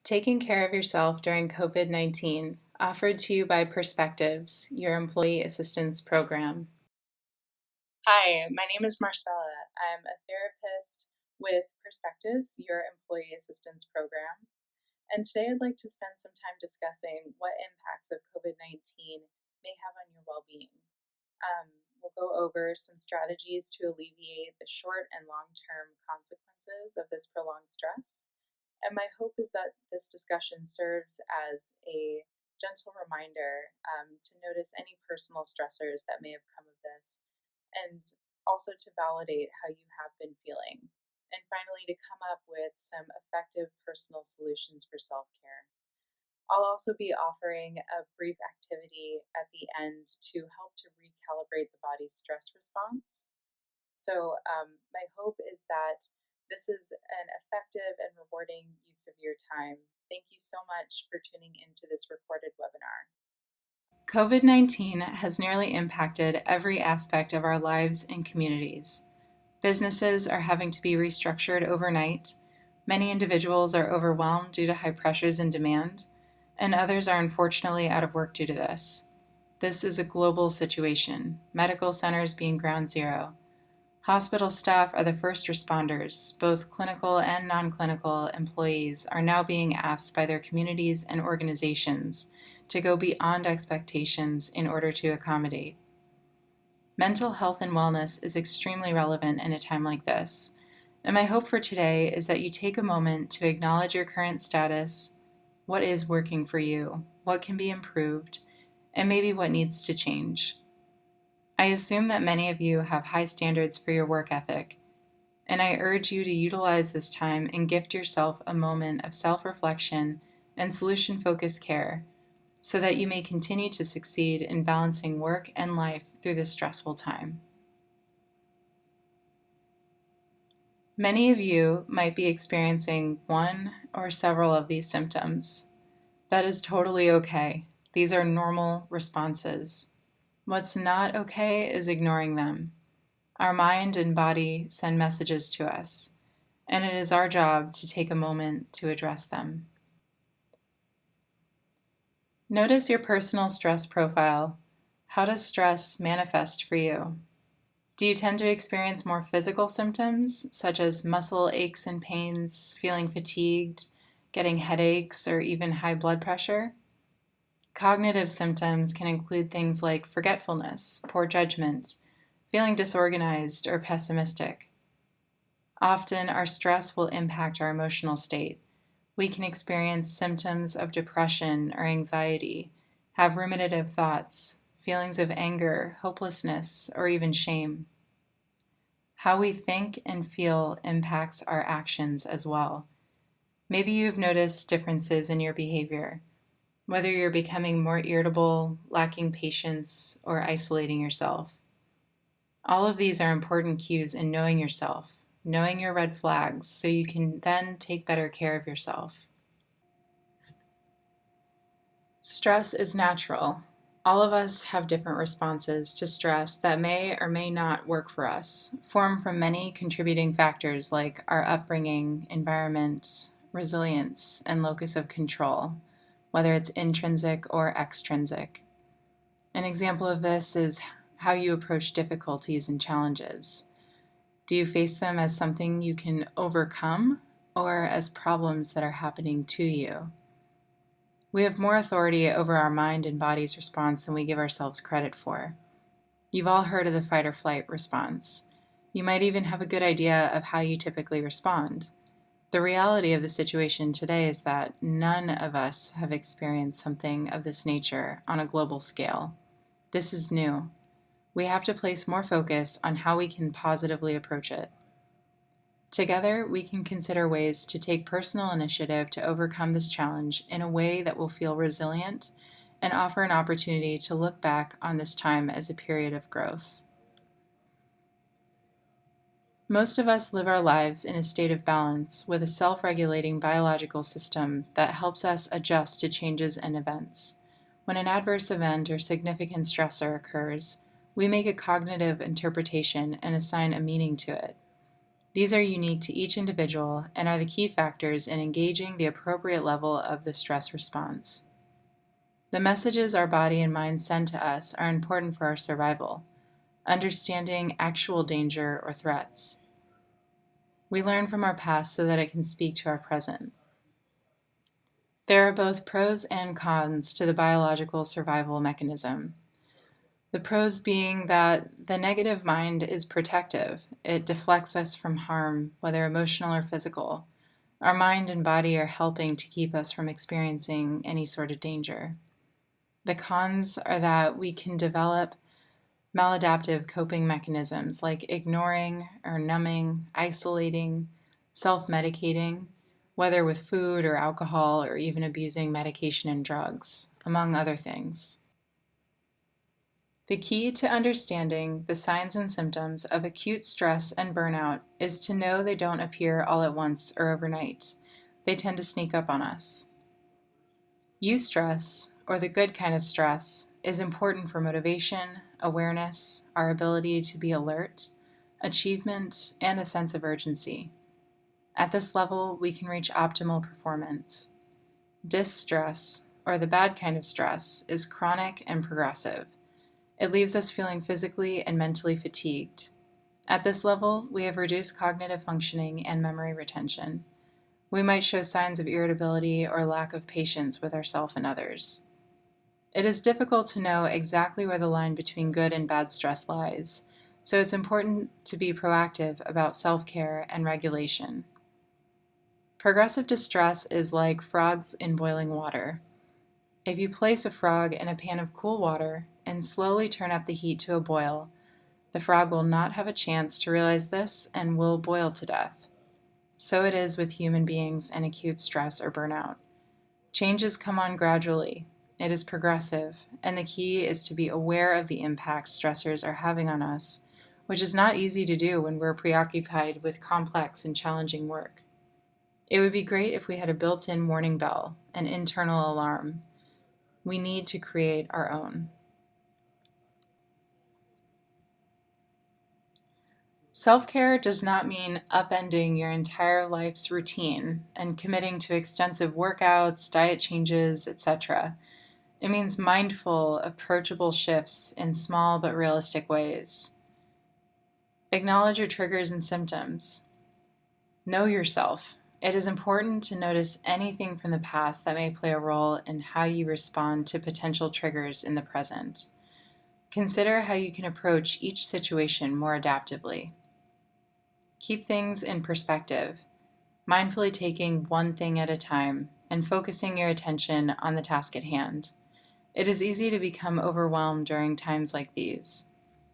Taking care of yourself during COVID-19, offered to you by Perspectives, your employee assistance program. Hi, my name is Marcella. I'm a therapist with Perspectives, your employee assistance program. And today I'd like to spend some time discussing what impacts of COVID-19 may have on your well-being. We'll go over some strategies to alleviate the short and long-term consequences of this prolonged stress. And my hope is that this discussion serves as a gentle reminder to notice any personal stressors that may have come of this, and also to validate how you have been feeling. And finally, to come up with some effective personal solutions for self-care. I'll also be offering a brief activity at the end to help to recalibrate the body's stress response. So my hope is that this is an effective and rewarding use of your time. Thank you so much for tuning into this recorded webinar. COVID-19 has nearly impacted every aspect of our lives and communities. Businesses are having to be restructured overnight. Many individuals are overwhelmed due to high pressures and demand, and others are unfortunately out of work due to this. This is a global situation, medical centers being ground zero. Hospital staff are the first responders. Both clinical and non-clinical employees are now being asked by their communities and organizations to go beyond expectations in order to accommodate. Mental health and wellness is extremely relevant in a time like this, and my hope for today is that you take a moment to acknowledge your current status, what is working for you, what can be improved, and maybe what needs to change. I assume that many of you have high standards for your work ethic, and I urge you to utilize this time and gift yourself a moment of self-reflection and solution-focused care so that you may continue to succeed in balancing work and life through this stressful time. Many of you might be experiencing one or several of these symptoms. That is totally okay. These are normal responses. What's not okay is ignoring them. Our mind and body send messages to us, and it is our job to take a moment to address them. Notice your personal stress profile. How does stress manifest for you? Do you tend to experience more physical symptoms, such as muscle aches and pains, feeling fatigued, getting headaches, or even high blood pressure? Cognitive symptoms can include things like forgetfulness, poor judgment, feeling disorganized or pessimistic. Often, our stress will impact our emotional state. We can experience symptoms of depression or anxiety, have ruminative thoughts, feelings of anger, hopelessness, or even shame. How we think and feel impacts our actions as well. Maybe you've noticed differences in your behavior, whether you're becoming more irritable, lacking patience, or isolating yourself. All of these are important cues in knowing yourself, knowing your red flags, so you can then take better care of yourself. Stress is natural. All of us have different responses to stress that may or may not work for us, formed from many contributing factors like our upbringing, environment, resilience, and locus of control, whether it's intrinsic or extrinsic. An example of this is how you approach difficulties and challenges. Do you face them as something you can overcome or as problems that are happening to you? We have more authority over our mind and body's response than we give ourselves credit for. You've all heard of the fight or flight response. You might even have a good idea of how you typically respond. The reality of the situation today is that none of us have experienced something of this nature on a global scale. This is new. We have to place more focus on how we can positively approach it. Together, we can consider ways to take personal initiative to overcome this challenge in a way that will feel resilient and offer an opportunity to look back on this time as a period of growth. Most of us live our lives in a state of balance with a self-regulating biological system that helps us adjust to changes and events. When an adverse event or significant stressor occurs, we make a cognitive interpretation and assign a meaning to it. These are unique to each individual and are the key factors in engaging the appropriate level of the stress response. The messages our body and mind send to us are important for our survival, understanding actual danger or threats. We learn from our past so that it can speak to our present. There are both pros and cons to the biological survival mechanism. The pros being that the negative mind is protective. It deflects us from harm, whether emotional or physical. Our mind and body are helping to keep us from experiencing any sort of danger. The cons are that we can develop maladaptive coping mechanisms like ignoring or numbing, isolating, self-medicating, whether with food or alcohol or even abusing medication and drugs, among other things. The key to understanding the signs and symptoms of acute stress and burnout is to know they don't appear all at once or overnight. They tend to sneak up on us. Eustress, or the good kind of stress, is important for motivation, awareness, our ability to be alert, achievement, and a sense of urgency. At this level, we can reach optimal performance. Distress, or the bad kind of stress, is chronic and progressive. It leaves us feeling physically and mentally fatigued. At this level, we have reduced cognitive functioning and memory retention. We might show signs of irritability or lack of patience with ourselves and others. It is difficult to know exactly where the line between good and bad stress lies, so it's important to be proactive about self-care and regulation. Progressive distress is like frogs in boiling water. If you place a frog in a pan of cool water and slowly turn up the heat to a boil, the frog will not have a chance to realize this and will boil to death. So it is with human beings and acute stress or burnout. Changes come on gradually. It is progressive, and the key is to be aware of the impact stressors are having on us, which is not easy to do when we're preoccupied with complex and challenging work. It would be great if we had a built-in warning bell, an internal alarm. We need to create our own. Self-care does not mean upending your entire life's routine and committing to extensive workouts, diet changes, etc. It means mindful, approachable shifts in small but realistic ways. Acknowledge your triggers and symptoms. Know yourself. It is important to notice anything from the past that may play a role in how you respond to potential triggers in the present. Consider how you can approach each situation more adaptively. Keep things in perspective, mindfully taking one thing at a time and focusing your attention on the task at hand. It is easy to become overwhelmed during times like these.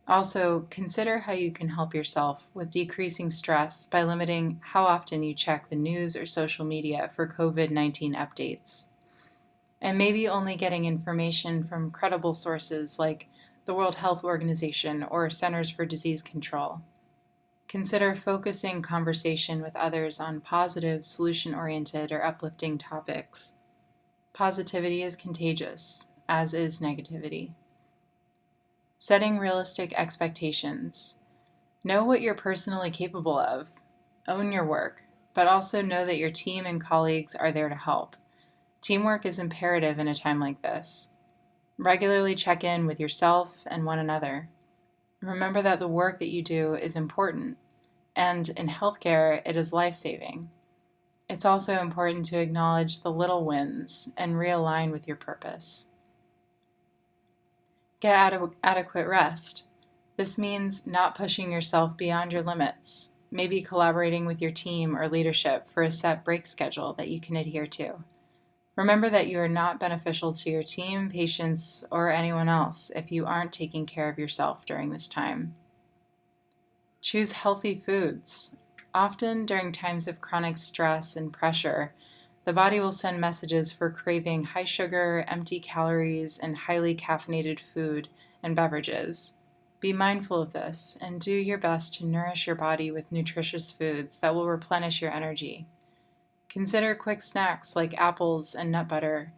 Also, consider how you can help yourself with decreasing stress by limiting how often you check the news or social media for COVID-19 updates. And maybe only getting information from credible sources like the World Health Organization or Centers for Disease Control. Consider focusing conversation with others on positive, solution-oriented, or uplifting topics. Positivity is contagious, as is negativity. Setting realistic expectations. Know what you're personally capable of. Own your work, but also know that your team and colleagues are there to help. Teamwork is imperative in a time like this. Regularly check in with yourself and one another. Remember that the work that you do is important, and in healthcare, it is life-saving. It's also important to acknowledge the little wins and realign with your purpose. Get adequate rest. This means not pushing yourself beyond your limits, maybe collaborating with your team or leadership for a set break schedule that you can adhere to. Remember that you are not beneficial to your team, patients, or anyone else if you aren't taking care of yourself during this time. Choose healthy foods. Often during times of chronic stress and pressure, the body will send messages for craving high sugar, empty calories, and highly caffeinated food and beverages. Be mindful of this and do your best to nourish your body with nutritious foods that will replenish your energy. Consider quick snacks like apples and nut butter.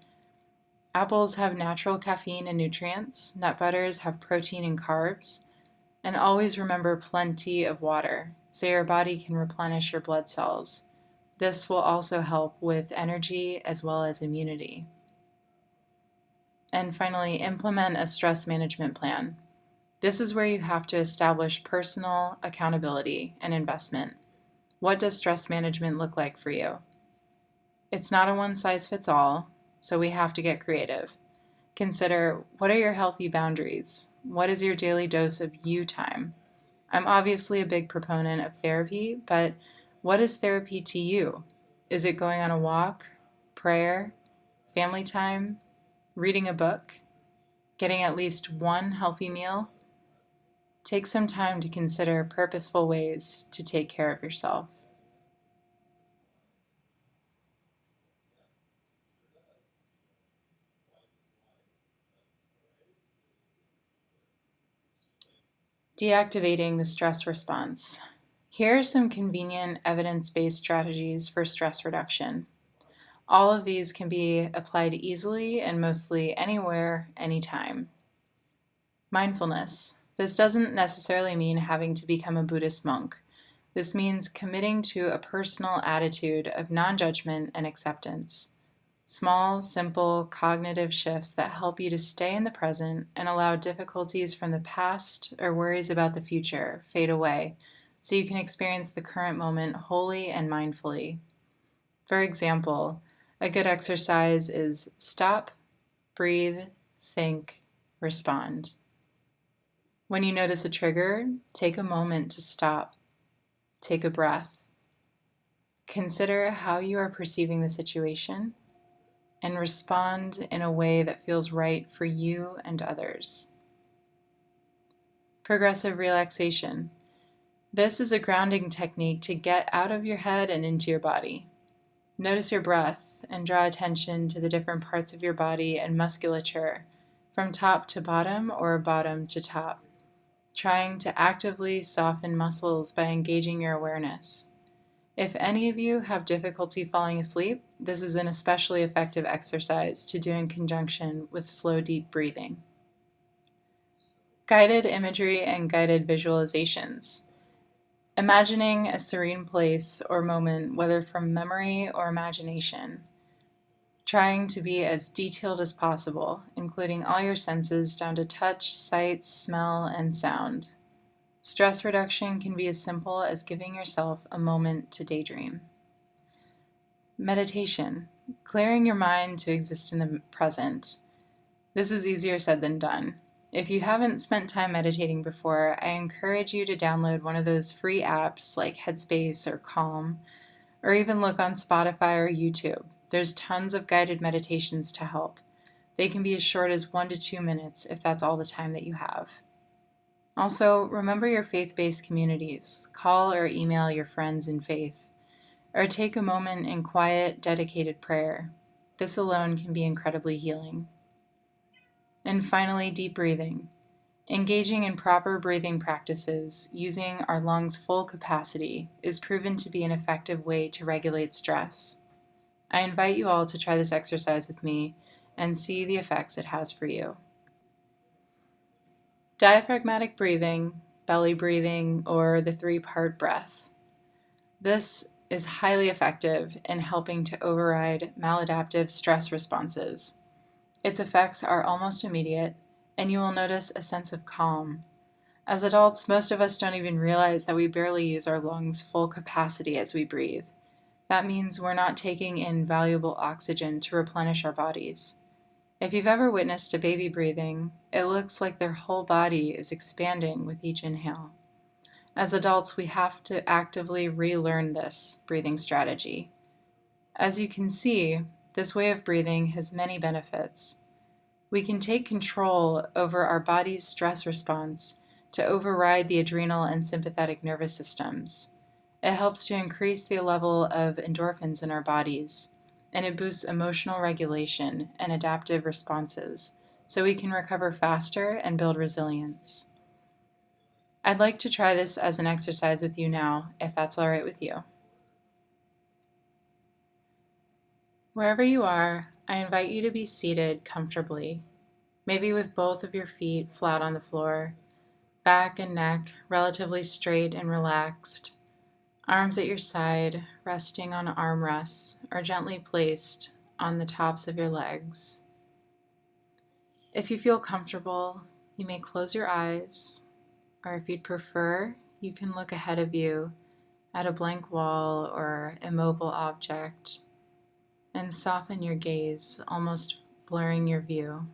Apples have natural caffeine and nutrients, nut butters have protein and carbs, and always remember plenty of water. so your body can replenish your blood cells. This will also help with energy as well as immunity. And finally, implement a stress management plan. This is where you have to establish personal accountability and investment. What does stress management look like for you? It's not a one-size-fits-all, so we have to get creative. Consider, what are your healthy boundaries? What is your daily dose of you time? I'm obviously a big proponent of therapy, but what is therapy to you? Is it going on a walk, prayer, family time, reading a book, getting at least one healthy meal? Take some time to consider purposeful ways to take care of yourself. Deactivating the stress response. Here are some convenient evidence-based strategies for stress reduction. All of these can be applied easily and mostly anywhere, anytime. Mindfulness. This doesn't necessarily mean having to become a Buddhist monk. This means committing to a personal attitude of non-judgment and acceptance. Small, simple, cognitive shifts that help you to stay in the present and allow difficulties from the past or worries about the future fade away so you can experience the current moment wholly and mindfully. For example, a good exercise is stop, breathe, think, respond. When you notice a trigger, take a moment to stop. Take a breath. Consider how you are perceiving the situation and respond in a way that feels right for you and others. Progressive relaxation. This is a grounding technique to get out of your head and into your body. Notice your breath and draw attention to the different parts of your body and musculature, from top to bottom or bottom to top, trying to actively soften muscles by engaging your awareness. If any of you have difficulty falling asleep, this is an especially effective exercise to do in conjunction with slow, deep breathing. Guided imagery and guided visualizations. Imagining a serene place or moment, whether from memory or imagination. Trying to be as detailed as possible, including all your senses down to touch, sight, smell, and sound. Stress reduction can be as simple as giving yourself a moment to daydream. Meditation, clearing your mind to exist in the present. This is easier said than done. If you haven't spent time meditating before, I encourage you to download one of those free apps like Headspace or Calm, or even look on Spotify or YouTube. There's tons of guided meditations to help. They can be as short as 1 to 2 minutes if that's all the time that you have. Also, remember your faith-based communities. Call or email your friends in faith, or take a moment in quiet, dedicated prayer. This alone can be incredibly healing. And finally, deep breathing. Engaging in proper breathing practices using our lungs' full capacity is proven to be an effective way to regulate stress. I invite you all to try this exercise with me and see the effects it has for you. Diaphragmatic breathing, belly breathing, or the 3-part breath. This is highly effective in helping to override maladaptive stress responses. Its effects are almost immediate, and you will notice a sense of calm. As adults, most of us don't even realize that we barely use our lungs' full capacity as we breathe. That means we're not taking in valuable oxygen to replenish our bodies. If you've ever witnessed a baby breathing, it looks like their whole body is expanding with each inhale. As adults, we have to actively relearn this breathing strategy. As you can see, this way of breathing has many benefits. We can take control over our body's stress response to override the adrenal and sympathetic nervous systems. It helps to increase the level of endorphins in our bodies, and it boosts emotional regulation and adaptive responses, so we can recover faster and build resilience. I'd like to try this as an exercise with you now, if that's all right with you. Wherever you are, I invite you to be seated comfortably, maybe with both of your feet flat on the floor, back and neck relatively straight and relaxed, Arms at your side, resting on armrests or gently placed on the tops of your legs. If you feel comfortable, you may close your eyes, or if you'd prefer, you can look ahead of you at a blank wall or immobile object and soften your gaze, almost blurring your view.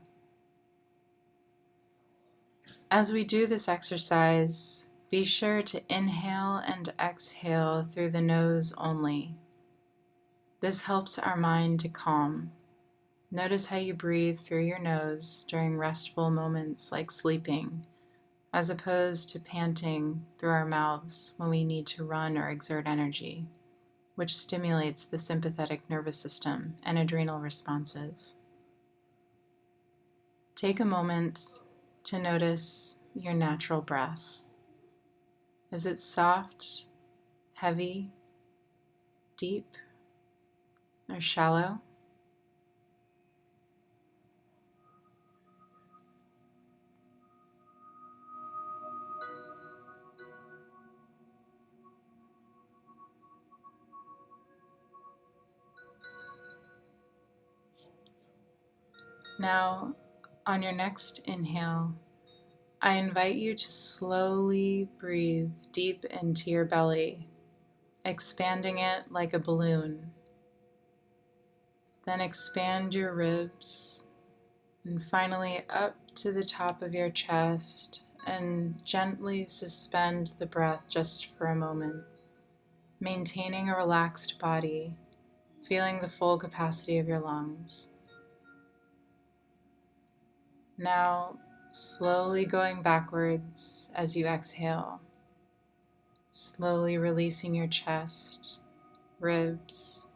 As we do this exercise, be sure to inhale and exhale through the nose only. This helps our mind to calm. Notice how you breathe through your nose during restful moments like sleeping, as opposed to panting through our mouths when we need to run or exert energy, which stimulates the sympathetic nervous system and adrenal responses. Take a moment to notice your natural breath. Is it soft, heavy, deep, or shallow? Now, on your next inhale, I invite you to slowly breathe deep into your belly, expanding it like a balloon. Then expand your ribs, and finally up to the top of your chest, and gently suspend the breath just for a moment, maintaining a relaxed body, feeling the full capacity of your lungs. Now, slowly going backwards as you exhale, slowly releasing your chest, ribs,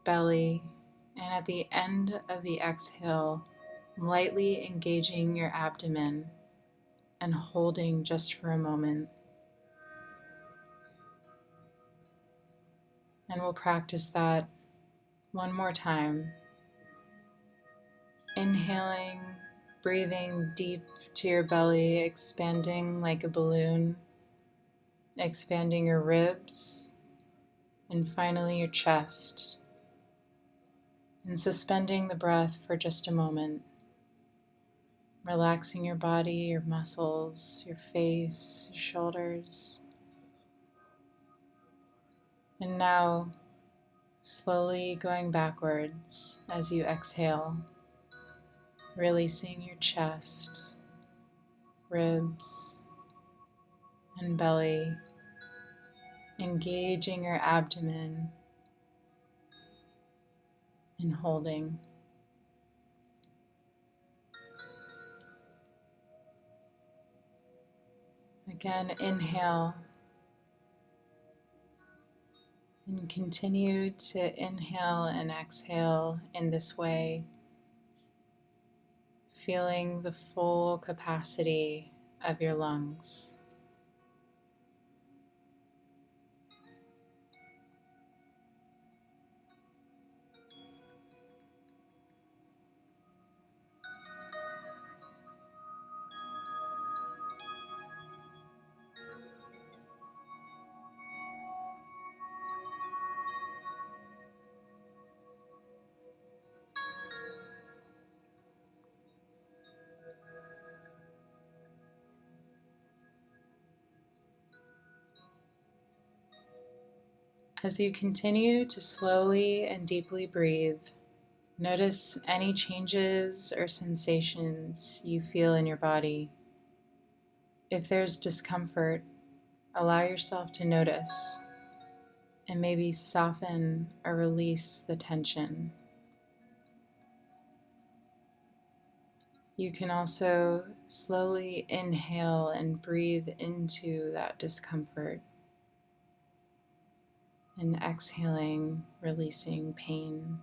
belly, and at the end of the exhale, lightly engaging your abdomen and holding just for a moment. And we'll practice that one more time. Inhaling, breathing deep to your belly, expanding like a balloon, expanding your ribs, and finally your chest, and suspending the breath for just a moment, relaxing your body, your muscles, your face, your shoulders. And now, slowly going backwards as you exhale, releasing your chest, ribs, and belly, engaging your abdomen, and holding. Again, inhale, and continue to inhale and exhale in this way, feeling the full capacity of your lungs. As you continue to slowly and deeply breathe, notice any changes or sensations you feel in your body. If there's discomfort, allow yourself to notice and maybe soften or release the tension. You can also slowly inhale and breathe into that discomfort, and exhaling, releasing pain.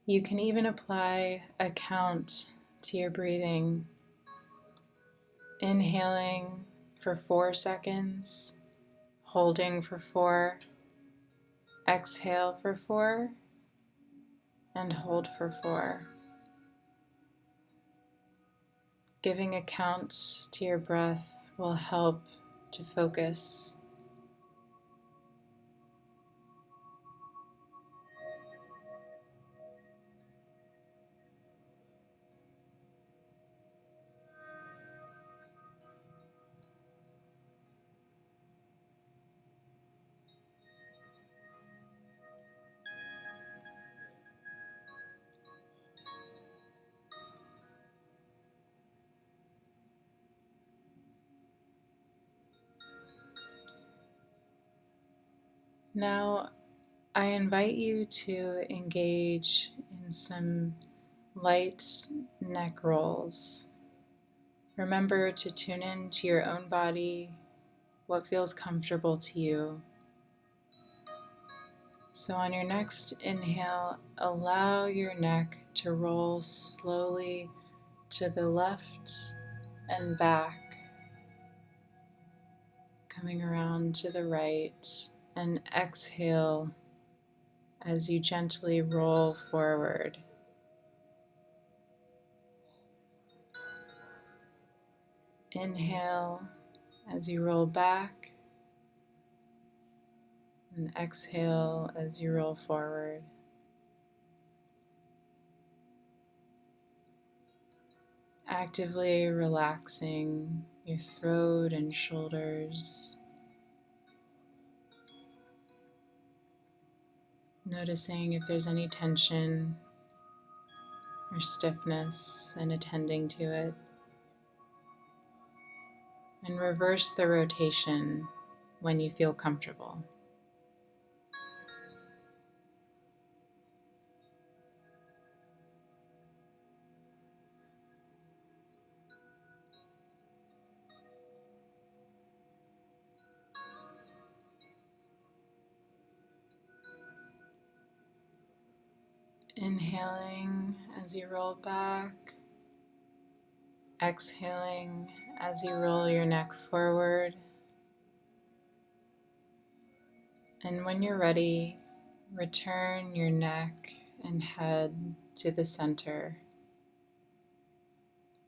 You can even apply a count to your breathing, inhaling for 4 seconds, holding for 4, exhale for 4, and hold for 4. Giving a count to your breath will help to focus. Now, I invite you to engage in some light neck rolls. Remember to tune in to your own body, what feels comfortable to you. So on your next inhale, allow your neck to roll slowly to the left and back, coming around to the right, and exhale as you gently roll forward. Inhale as you roll back, and exhale as you roll forward. Actively relaxing your throat and shoulders, noticing if there's any tension or stiffness and attending to it. And reverse the rotation when you feel comfortable. Inhaling as you roll back, exhaling as you roll your neck forward. And when you're ready, return your neck and head to the center.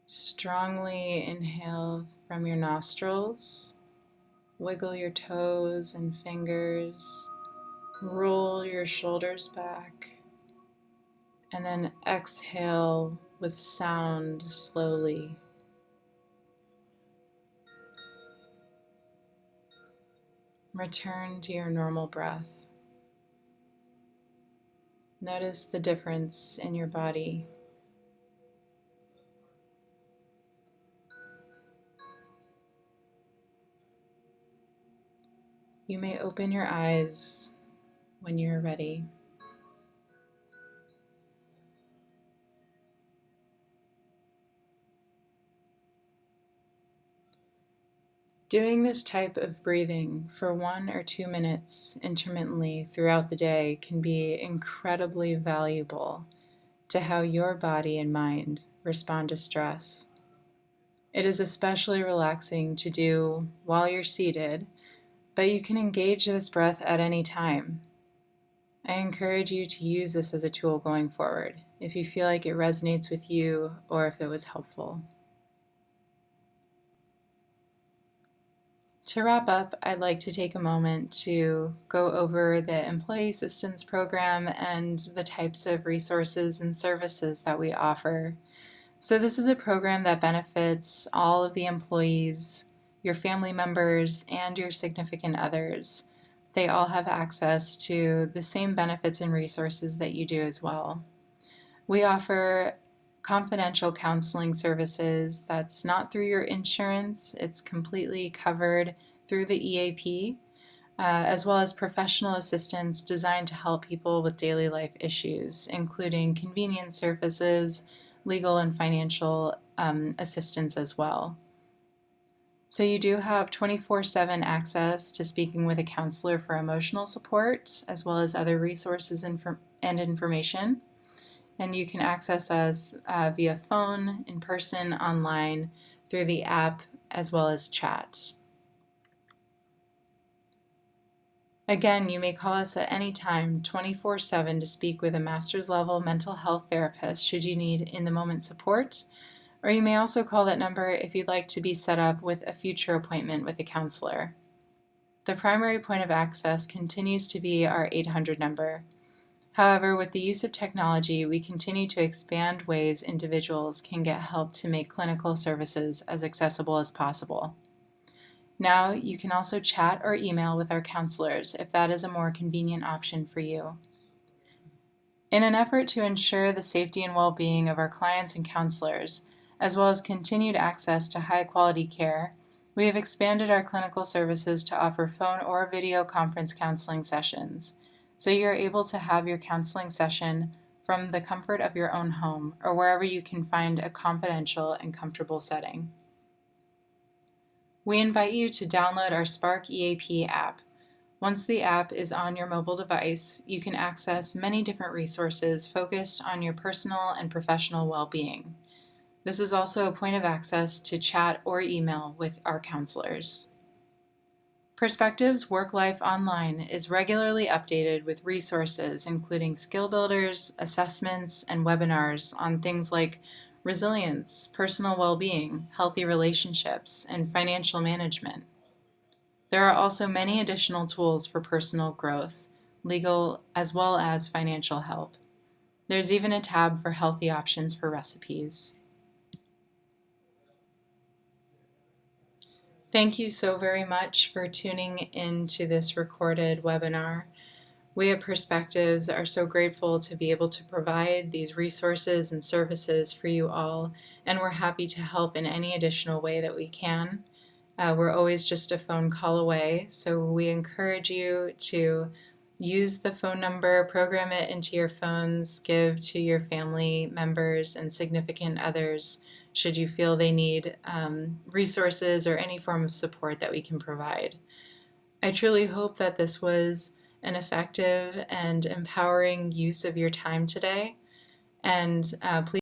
Strongly inhale from your nostrils, wiggle your toes and fingers, roll your shoulders back, and then exhale with sound slowly. Return to your normal breath. Notice the difference in your body. You may open your eyes when you're ready. Doing this type of breathing for 1 or 2 minutes intermittently throughout the day can be incredibly valuable to how your body and mind respond to stress. It is especially relaxing to do while you're seated, but you can engage this breath at any time. I encourage you to use this as a tool going forward if you feel like it resonates with you or if it was helpful. To wrap up, I'd like to take a moment to go over the Employee Assistance Program and the types of resources and services that we offer. So this is a program that benefits all of the employees, your family members, and your significant others. They all have access to the same benefits and resources that you do as well. We offer confidential counseling services that's not through your insurance. It's completely covered through the EAP, as well as professional assistance designed to help people with daily life issues, including convenience services, legal and financial assistance as well. So you do have 24/7 access to speaking with a counselor for emotional support, as well as other resources and information. and you can access us via phone, in person, online, through the app, as well as chat. Again, you may call us at any time, 24/7, to speak with a master's level mental health therapist should you need in-the-moment support, or you may also call that number if you'd like to be set up with a future appointment with a counselor. The primary point of access continues to be our 800 number. However, with the use of technology, we continue to expand ways individuals can get help to make clinical services as accessible as possible. Now, you can also chat or email with our counselors if that is a more convenient option for you. In an effort to ensure the safety and well-being of our clients and counselors, as well as continued access to high-quality care, we have expanded our clinical services to offer phone or video conference counseling sessions, so you are able to have your counseling session from the comfort of your own home or wherever you can find a confidential and comfortable setting. We invite you to download our Spark EAP app. Once the app is on your mobile device, you can access many different resources focused on your personal and professional well-being. This is also a point of access to chat or email with our counselors. Perspectives Work Life Online is regularly updated with resources including skill builders, assessments, and webinars on things like resilience, personal well-being, healthy relationships, and financial management. There are also many additional tools for personal growth, legal as well as financial help. There's even a tab for healthy options for recipes. Thank you so very much for tuning into this recorded webinar. We at Perspectives are so grateful to be able to provide these resources and services for you all, and we're happy to help in any additional way that we can. We're always just a phone call away, so we encourage you to use the phone number, program it into your phones, give to your family members and significant others should you feel they need resources or any form of support that we can provide. I truly hope that this was an effective and empowering use of your time today, and please